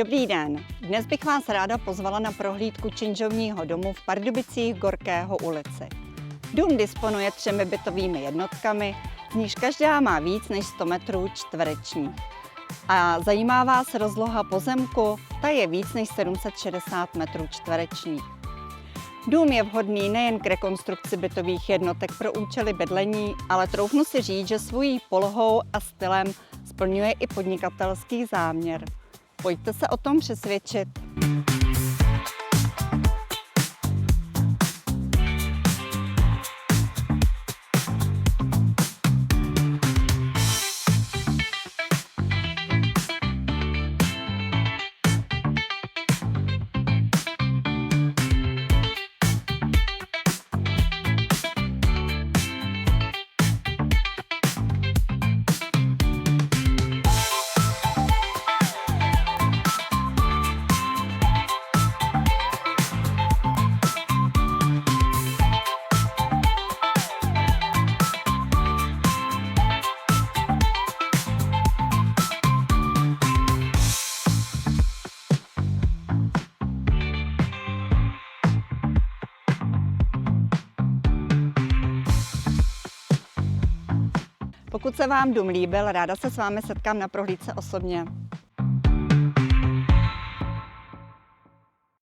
Dobrý den, dnes bych vás ráda pozvala na prohlídku činžovního domu v Pardubicích Gorkého ulici. Dům disponuje 3 bytovými jednotkami, z nichž každá má víc než 100 metrů čtverečních. A zajímá vás rozloha pozemku, ta je víc než 760 metrů čtverečních. Dům je vhodný nejen k rekonstrukci bytových jednotek pro účely bydlení, ale troufnu si říct, že svojí polohou a stylem splňuje i podnikatelský záměr. Pojďte se o tom přesvědčit. Pokud se vám dům líbil, ráda se s vámi setkám na prohlídce osobně.